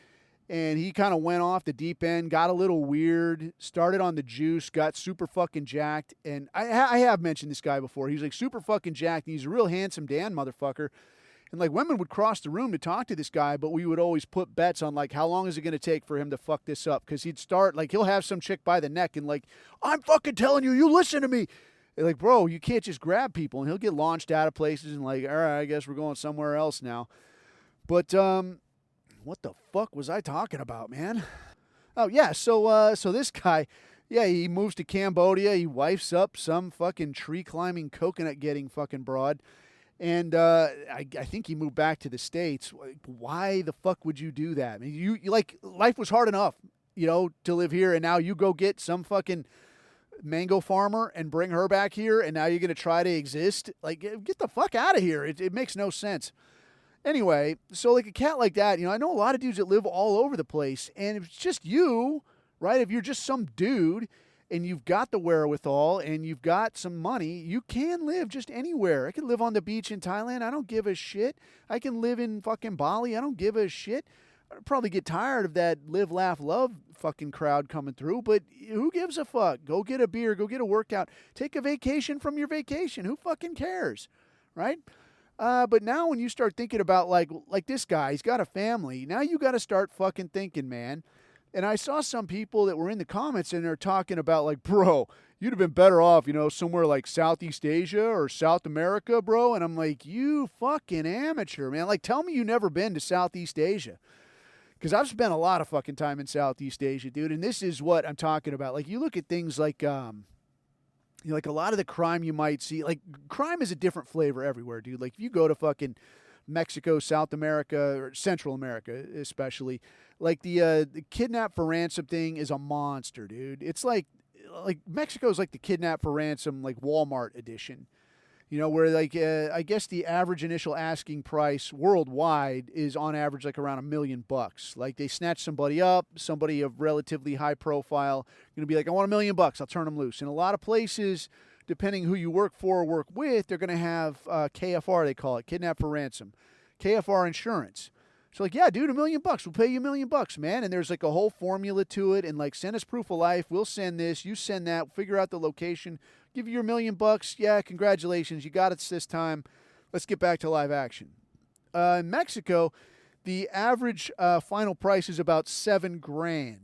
And he kind of went off the deep end, got a little weird, started on the juice, got super fucking jacked. And I have mentioned this guy before. He's like super fucking jacked. And he's a real handsome Dan motherfucker. And like, women would cross the room to talk to this guy, but we would always put bets on, like, how long is it going to take for him to fuck this up? Because he'd start, like, he'll have some chick by the neck and, like, I'm fucking telling you, you listen to me. Like, bro, you can't just grab people. And he'll get launched out of places and, like, all right, I guess we're going somewhere else now. But what the fuck was I talking about, man? Oh, yeah, so this guy, yeah, he moves to Cambodia. He wifes up some fucking tree-climbing, coconut-getting fucking broad. And I think he moved back to the States. Why the fuck would you do that? I mean, you like, life was hard enough, to live here, and now you go get some fucking mango farmer and bring her back here, and now you're going to try to exist? Like, get the fuck out of here. It makes no sense. Anyway, so like a cat like that, I know a lot of dudes that live all over the place, and if it's just you, right? If you're just some dude and you've got the wherewithal and you've got some money, you can live just anywhere. I can live on the beach in Thailand. I don't give a shit. I can live in fucking Bali. I don't give a shit. I'd probably get tired of that live, laugh, love fucking crowd coming through, but who gives a fuck? Go get a beer. Go get a workout. Take a vacation from your vacation. Who fucking cares, right? But now when you start thinking about like this guy, he's got a family. Now you got to start fucking thinking, man. And I saw some people that were in the comments and they're talking about like, bro, you'd have been better off, somewhere like Southeast Asia or South America, bro. And I'm like, you fucking amateur, man. Like, tell me you never been to Southeast Asia. Because I've spent a lot of fucking time in Southeast Asia, dude. And this is what I'm talking about. Like, you look at things like, like a lot of the crime you might see. Like, crime is a different flavor everywhere, dude. Like, if you go to fucking Mexico, South America, or Central America especially, like the kidnap for ransom thing is a monster, dude. It's like Mexico's like the kidnap for ransom, like Walmart edition. Where like I guess the average initial asking price worldwide is on average like around $1 million. Like they snatch somebody up, somebody of relatively high profile, going to be like, I want $1 million. I'll turn them loose. In a lot of places, depending who you work for or work with, they're going to have KFR, they call it, kidnap for ransom, KFR insurance. So like, yeah, dude, $1 million. We'll pay you $1 million, man. And there's like a whole formula to it. And like, send us proof of life. We'll send this. You send that. Figure out the location. Give you your $1 million. Yeah, congratulations. You got it this time. Let's get back to live action. In Mexico, the average final price is about $7,000.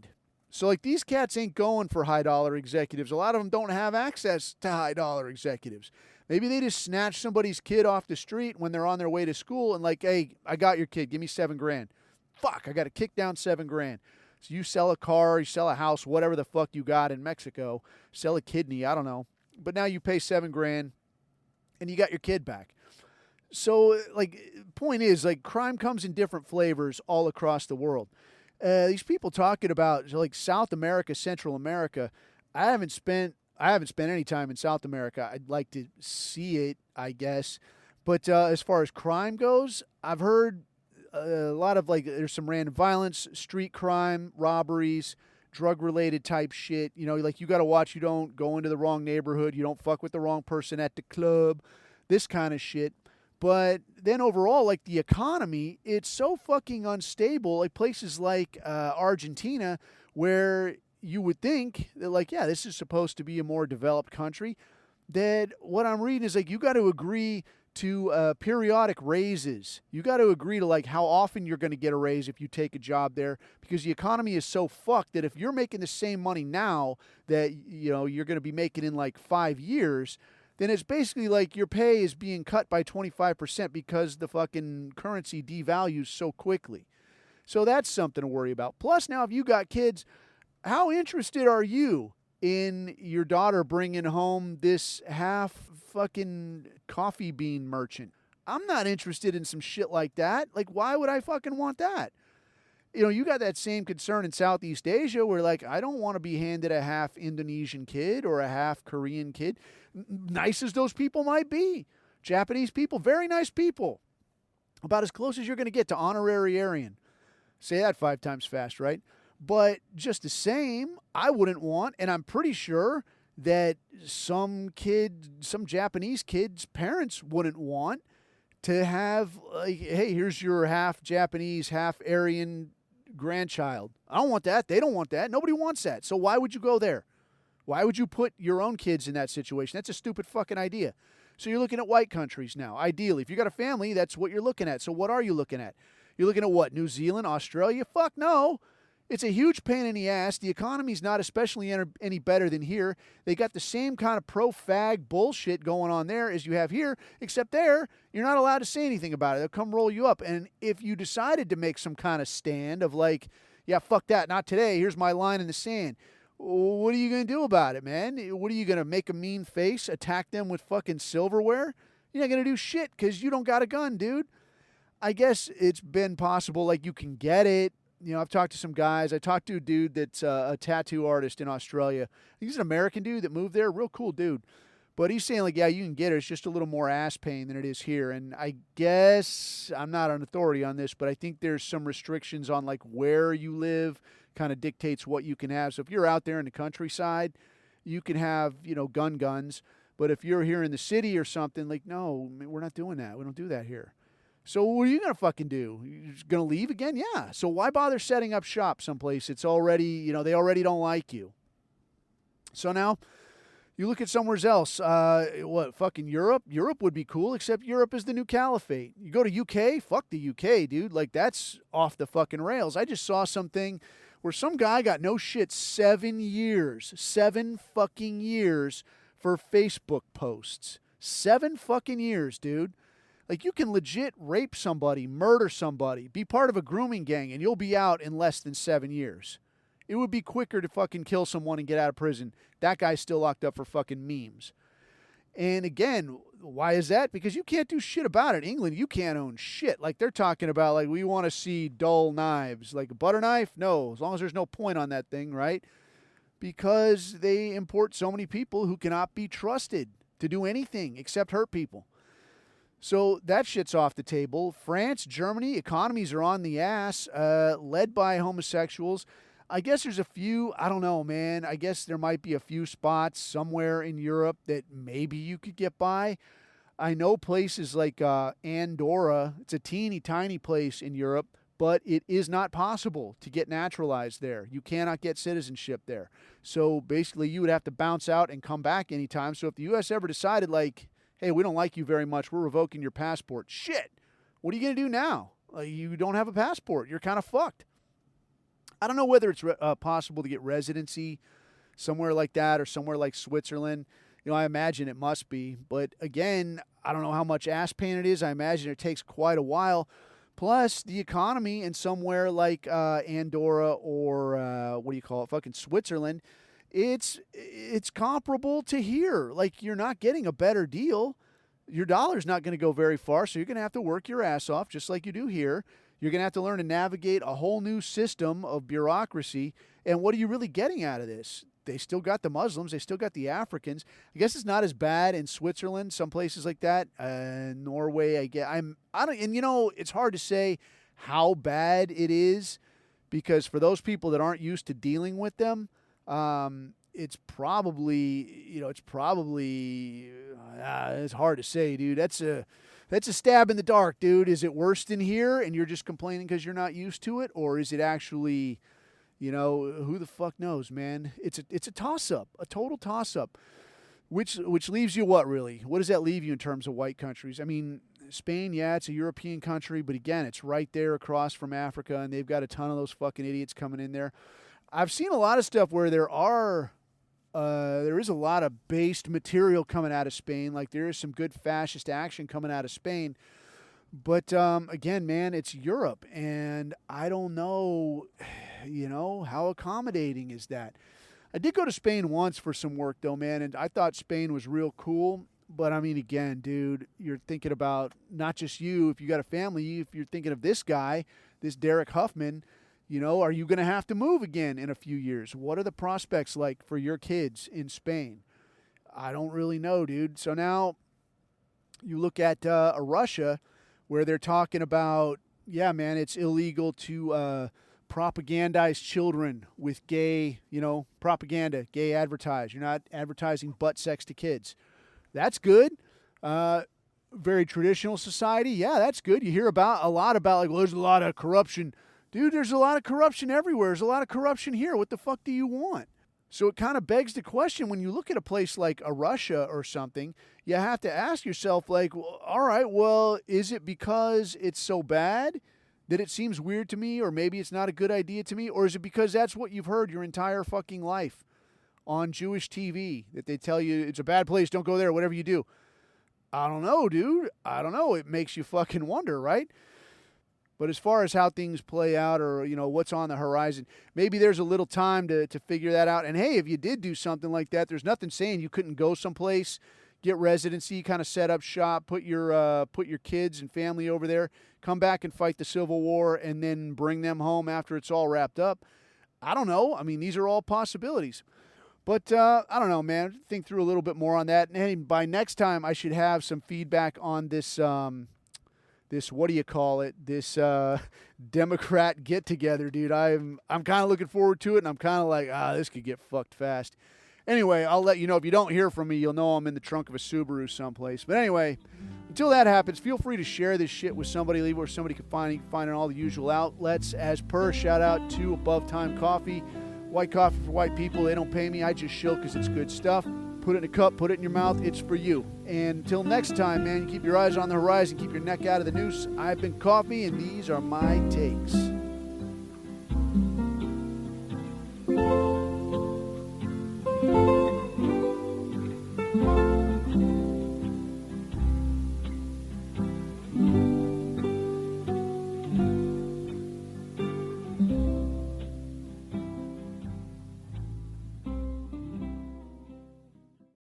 So like, these cats ain't going for high dollar executives. A lot of them don't have access to high dollar executives. Maybe they just snatch somebody's kid off the street when they're on their way to school and like, hey, I got your kid. Give me $7,000. Fuck, I got to kick down $7,000. So you sell a car, you sell a house, whatever the fuck you got in Mexico, sell a kidney, I don't know. But now you pay $7,000 and you got your kid back. So like, point is, like, crime comes in different flavors all across the world. These people talking about like South America, Central America, I haven't spent any time in South America. I'd like to see it, I guess. But as far as crime goes, I've heard a lot of like, there's some random violence, street crime, robberies, drug-related type shit. Like, you got to watch you don't go into the wrong neighborhood. You don't fuck with the wrong person at the club, this kind of shit. But then overall, like, the economy, it's so fucking unstable. Like places like Argentina, where you would think that, like, yeah, this is supposed to be a more developed country, that what I'm reading is like, you got to agree to periodic raises. You got to agree to like how often you're going to get a raise if you take a job there, because the economy is so fucked that if you're making the same money now that you're going to be making in like 5 years, then it's basically like your pay is being cut by 25% because the fucking currency devalues so quickly. So that's something to worry about. Plus, now if you got kids, how interested are you in your daughter bringing home this half fucking coffee bean merchant? I'm not interested in some shit like that. Like, why would I fucking want that? You got that same concern in Southeast Asia where, like, I don't want to be handed a half Indonesian kid or a half Korean kid. Nice as those people might be. Japanese people, very nice people. About as close as you're going to get to honorary Aryan. Say that 5 times fast, right? But just the same, I wouldn't want, and I'm pretty sure that some Japanese kid's parents wouldn't want to have, like, hey, here's your half Japanese, half Aryan grandchild. I don't want that. They don't want that. Nobody wants that. So why would you go there? Why would you put your own kids in that situation? That's a stupid fucking idea. So you're looking at white countries now. Ideally, if you got a family, that's what you're looking at. So what are you looking at? You're looking at what? New Zealand, Australia? Fuck no. It's a huge pain in the ass. The economy's not especially any better than here. They got the same kind of pro-fag bullshit going on there as you have here, except there, you're not allowed to say anything about it. They'll come roll you up. And if you decided to make some kind of stand of like, yeah, fuck that, not today, here's my line in the sand, what are you going to do about it, man? What are you going to make a mean face, attack them with fucking silverware? You're not going to do shit because you don't got a gun, dude. I guess it's been possible, like, you can get it I've talked to some guys. I talked to a dude that's a tattoo artist in Australia. He's an American dude that moved there, real cool dude. But he's saying, like, yeah, you can get it. It's just a little more ass pain than it is here. And I guess I'm not an authority on this, but I think there's some restrictions on, like, where you live kind of dictates what you can have. So if you're out there in the countryside, you can have, guns. But if you're here in the city or something, like, no, we're not doing that. We don't do that here. So what are you going to fucking do? You're just going to leave again? Yeah. So why bother setting up shop someplace? It's already, they already don't like you. So now you look at somewhere else. Fucking Europe? Europe would be cool, except Europe is the new caliphate. You go to UK? Fuck the UK, dude. Like, that's off the fucking rails. I just saw something where some guy got no shit 7 years. 7 fucking years for Facebook posts. 7 fucking years, dude. Like, you can legit rape somebody, murder somebody, be part of a grooming gang, and you'll be out in less than 7 years. It would be quicker to fucking kill someone and get out of prison. That guy's still locked up for fucking memes. And again, why is that? Because you can't do shit about it. England, you can't own shit. Like, they're talking about, like, we want to see dull knives. Like a butter knife? No, as long as there's no point on that thing, right? Because they import so many people who cannot be trusted to do anything except hurt people. So that shit's off the table. France, Germany, economies are on the ass, led by homosexuals. I guess there's a few, I don't know, man. I guess there might be a few spots somewhere in Europe that maybe you could get by. I know places like Andorra. It's a teeny tiny place in Europe, but it is not possible to get naturalized there. You cannot get citizenship there. So basically you would have to bounce out and come back anytime. So if the U.S. ever decided, like, hey, we don't like you very much, we're revoking your passport. Shit, what are you going to do now? You don't have a passport. You're kind of fucked. I don't know whether it's possible to get residency somewhere like that or somewhere like Switzerland. I imagine it must be. But again, I don't know how much ass pain it is. I imagine it takes quite a while. Plus, the economy in somewhere like Andorra or, fucking Switzerland, it's comparable to here. Like, you're not getting a better deal. Your dollar's not going to go very far, so you're going to have to work your ass off just like you do here. You're going to have to learn to navigate a whole new system of bureaucracy. And what are you really getting out of this? They still got the Muslims. They still got the Africans. I guess it's not as bad in Switzerland, some places like that. Norway, it's hard to say how bad it is because for those people that aren't used to dealing with them, it's hard to say, dude. That's a stab in the dark, dude. Is it worse than here and you're just complaining because you're not used to it? Or is it actually, who the fuck knows, man? It's a toss-up, a total toss-up. Which leaves you what, really? What does that leave you in terms of white countries? I mean, Spain, yeah, it's a European country, but again, it's right there across from Africa, and they've got a ton of those fucking idiots coming in there. I've seen a lot of stuff where there is a lot of based material coming out of Spain. Like, there is some good fascist action coming out of Spain. But, again, man, it's Europe. And I don't know, how accommodating is that? I did go to Spain once for some work, though, man. And I thought Spain was real cool. But, I mean, again, dude, you're thinking about not just you. If you got a family, if you're thinking of this guy, this Derek Huffman, are you going to have to move again in a few years? What are the prospects like for your kids in Spain? I don't really know, dude. So now you look at Russia where they're talking about, yeah, man, it's illegal to propagandize children with gay, propaganda, gay advertise. You're not advertising butt sex to kids. That's good. Very traditional society. Yeah, that's good. You hear a lot about, like, well, there's a lot of corruption. Dude, there's a lot of corruption everywhere. There's a lot of corruption here. What the fuck do you want? So it kind of begs the question, when you look at a place like a Russia or something, you have to ask yourself, like, well, all right, well, is it because it's so bad that it seems weird to me, or maybe it's not a good idea to me, or is it because that's what you've heard your entire fucking life on Jewish TV, that they tell you it's a bad place, don't go there, whatever you do? I don't know, dude. I don't know. It makes you fucking wonder, right? But as far as how things play out or, what's on the horizon, maybe there's a little time to figure that out. And, hey, if you did do something like that, there's nothing saying you couldn't go someplace, get residency, kind of set up shop, put your kids and family over there, come back and fight the Civil War, and then bring them home after it's all wrapped up. I don't know. I mean, these are all possibilities. But I don't know, man. Think through a little bit more on that. And by next time, I should have some feedback on this, what do you call it? This Democrat get-together, dude. I'm kind of looking forward to it, and I'm kind of like, this could get fucked fast. Anyway, I'll let you know. If you don't hear from me, you'll know I'm in the trunk of a Subaru someplace. But anyway, until that happens, feel free to share this shit with somebody, leave it where somebody can find it. You can find it on all the usual outlets. As per, shout out to Above Time Coffee. White coffee for white people. They don't pay me. I just shill because it's good stuff. Put it in a cup, put it in your mouth. It's for you. And until next time, man, you keep your eyes on the horizon, keep your neck out of the noose. I've been Coffee, and these are my takes.